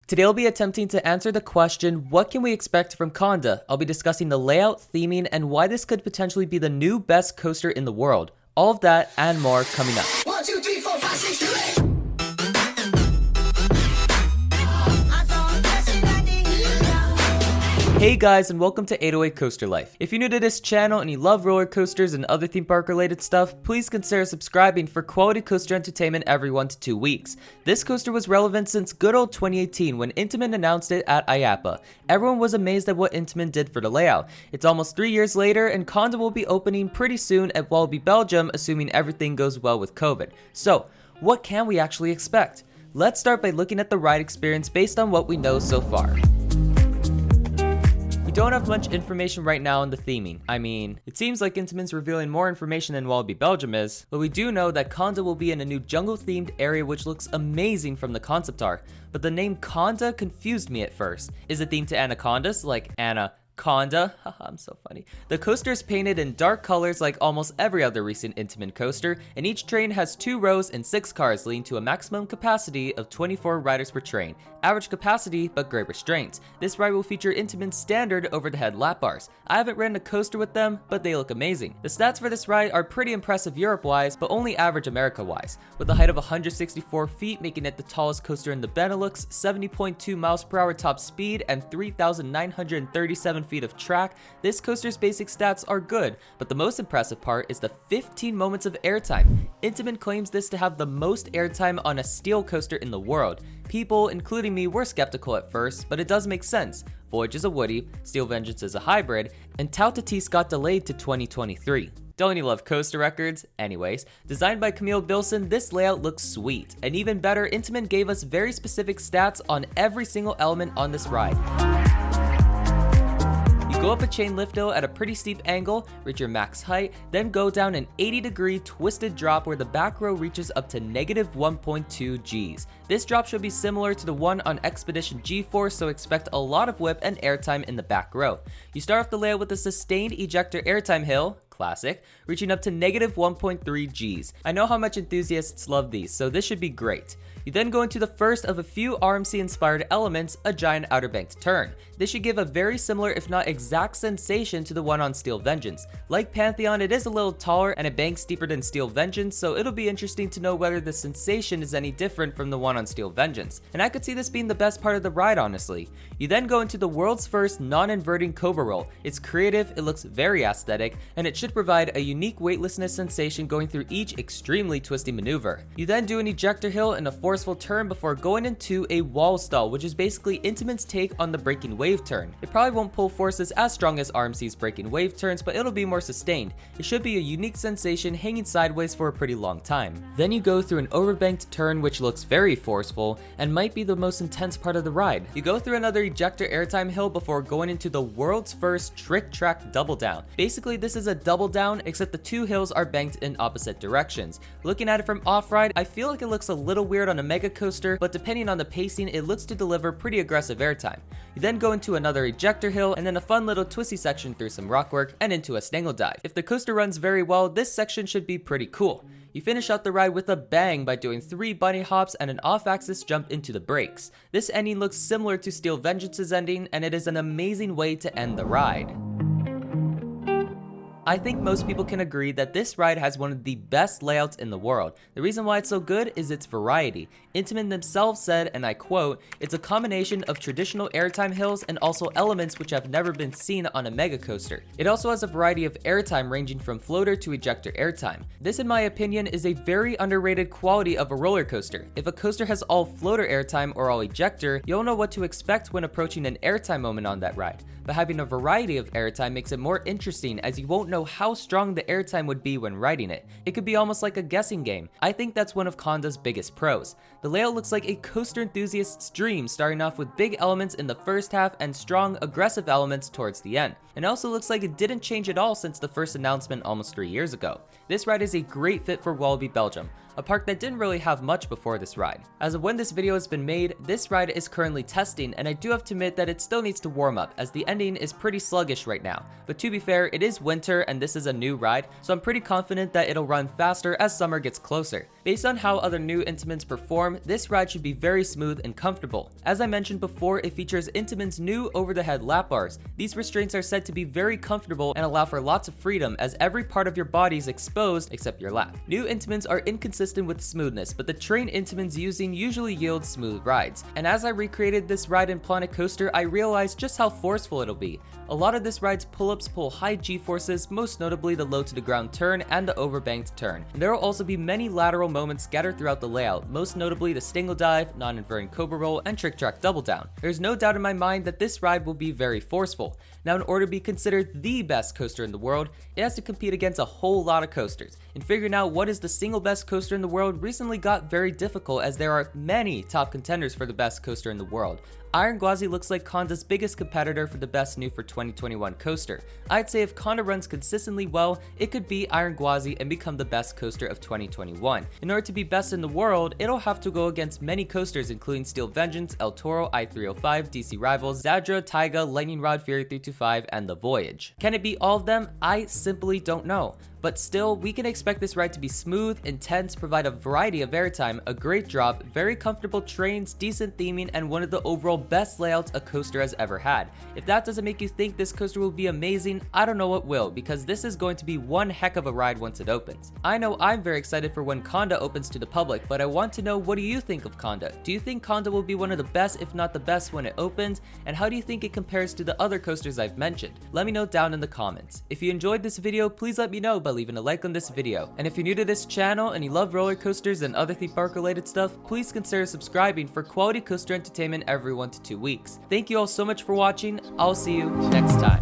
Today I'll be attempting to answer the question, what can we expect from Kondaa? I'll be discussing the layout, theming, and why this could potentially be the new best coaster in the world. All of that and more coming up. 1, 2, 3, 4, 5, 6, 2, 8. Hey guys, and welcome to 808 Coaster Life. If you're new to this channel and you love roller coasters and other theme park related stuff, please consider subscribing for quality coaster entertainment every 1 to 2 weeks. This coaster was relevant since good old 2018 when Intamin announced it at IAAPA. Everyone was amazed at what Intamin did for the layout. It's almost 3 years later and Kondaa will be opening pretty soon at Walibi Belgium, assuming everything goes well with COVID. So, what can we actually expect? Let's start by looking at the ride experience based on what we know so far. We don't have much information right now on the theming. I mean, it seems like Intamin's revealing more information than Walibi Belgium is, but we do know that Kondaa will be in a new jungle-themed area which looks amazing from the concept art. But the name Kondaa confused me at first. Is it themed to anacondas, like Kondaa? I'm so funny. The coaster is painted in dark colors like almost every other recent Intamin coaster, and each train has 2 rows and 6 cars, leading to a maximum capacity of 24 riders per train. Average capacity, but great restraints. This ride will feature Intamin's standard over-the-head lap bars. I haven't ridden a coaster with them, but they look amazing. The stats for this ride are pretty impressive Europe-wise, but only average America-wise. With a height of 164 feet, making it the tallest coaster in the Benelux, 70.2 miles per hour top speed, and 3,937 feet of track, this coaster's basic stats are good, but the most impressive part is the 15 moments of airtime. Intamin claims this to have the most airtime on a steel coaster in the world. People, including me, were skeptical at first, but it does make sense. Voyage is a Woody, Steel Vengeance is a hybrid, and Tau Tatis got delayed to 2023. Don't you love coaster records? Anyways, designed by Camille Bilson, this layout looks sweet. And even better, Intamin gave us very specific stats on every single element on this ride. Go up a chain lift hill at a pretty steep angle, reach your max height, then go down an 80-degree twisted drop where the back row reaches up to negative 1.2 Gs. This drop should be similar to the one on Expedition G-Force, so expect a lot of whip and airtime in the back row. You start off the layout with a sustained ejector airtime hill, classic, reaching up to negative 1.3 Gs. I know how much enthusiasts love these, so this should be great. You then go into the first of a few RMC-inspired elements, a giant outer banked turn. This should give a very similar, if not exact sensation to the one on Steel Vengeance. Like Pantheon, it is a little taller and it banks steeper than Steel Vengeance, so it'll be interesting to know whether the sensation is any different from the one on Steel Vengeance. And I could see this being the best part of the ride, honestly. You then go into the world's first non-inverting Cobra roll. It's creative, it looks very aesthetic, and it should provide a unique weightlessness sensation going through each extremely twisty maneuver. You then do an ejector hill and a forceful turn before going into a wall stall, which is basically Intamin's take on the breaking wave turn. It probably won't pull forces as strong as RMC's breaking wave turns, but it'll be more sustained. It should be a unique sensation hanging sideways for a pretty long time. Then you go through an overbanked turn which looks very forceful and might be the most intense part of the ride. You go through another ejector airtime hill before going into the world's first trick track double down. Basically this is a double down, except the 2 hills are banked in opposite directions. Looking at it from off-ride, I feel like it looks a little weird on a mega coaster, but depending on the pacing, it looks to deliver pretty aggressive airtime. You then go into another ejector hill and then a fun little twisty section through some rockwork and into a stangle dive. If the coaster runs very well, this section should be pretty cool. You finish out the ride with a bang by doing 3 bunny hops and an off-axis jump into the brakes. This ending looks similar to Steel Vengeance's ending, and it is an amazing way to end the ride. I think most people can agree that this ride has one of the best layouts in the world. The reason why it's so good is its variety. Intamin themselves said, and I quote, "It's a combination of traditional airtime hills and also elements which have never been seen on a mega coaster. It also has a variety of airtime ranging from floater to ejector airtime. This, in my opinion, is a very underrated quality of a roller coaster. If a coaster has all floater airtime or all ejector, you'll know what to expect when approaching an airtime moment on that ride. But having a variety of airtime makes it more interesting as you won't know how strong the airtime would be when riding it. It could be almost like a guessing game. I think that's one of Konda's biggest pros. The layout looks like a coaster enthusiast's dream, starting off with big elements in the first half and strong, aggressive elements towards the end. It also looks like it didn't change at all since the first announcement almost 3 years ago. This ride is a great fit for Walibi Belgium, a park that didn't really have much before this ride. As of when this video has been made, this ride is currently testing, and I do have to admit that it still needs to warm up as the ending is pretty sluggish right now. But to be fair, it is winter and this is a new ride, so I'm pretty confident that it'll run faster as summer gets closer. Based on how other new Intamins perform, this ride should be very smooth and comfortable. As I mentioned before, it features Intamin's new over-the-head lap bars. These restraints are said to be very comfortable and allow for lots of freedom as every part of your body is exposed except your lap. New Intamins are inconsistent with smoothness, but the train Intamins using usually yield smooth rides. And as I recreated this ride in Planet Coaster, I realized just how forceful it'll be. A lot of this ride's pull-ups pull high G-forces, most notably the low to the ground turn and the overbanked turn. And there will also be many lateral moments scattered throughout the layout, most notably the Stingle Dive, non-inverting Cobra Roll, and Trick Track Double Down. There's no doubt in my mind that this ride will be very forceful. Now, in order to be considered the best coaster in the world, it has to compete against a whole lot of coasters. And figuring out what is the single best coaster in the world recently got very difficult as there are many top contenders for the best coaster in the world. Iron Gwazi looks like Kondaa's biggest competitor for the best new for 2021 coaster. I'd say if Kondaa runs consistently well, it could beat Iron Gwazi and become the best coaster of 2021. In order to be best in the world, it'll have to go against many coasters including Steel Vengeance, El Toro, I-305, DC Rivals, Zadra, Taiga, Lightning Rod, Fury 325, and The Voyage. Can it beat all of them? I simply don't know. But still, we can expect this ride to be smooth, intense, provide a variety of airtime, a great drop, very comfortable trains, decent theming, and one of the overall best layouts a coaster has ever had. If that doesn't make you think this coaster will be amazing, I don't know what will, because this is going to be one heck of a ride once it opens. I know I'm very excited for when Kondaa opens to the public, but I want to know, what do you think of Kondaa? Do you think Kondaa will be one of the best, if not the best, when it opens? And how do you think it compares to the other coasters I've mentioned? Let me know down in the comments. If you enjoyed this video, please let me know by leaving a like on this video. And if you're new to this channel and you love roller coasters and other theme park related stuff, please consider subscribing for quality coaster entertainment every 1 to 2 weeks. Thank you all so much for watching. I'll see you next time.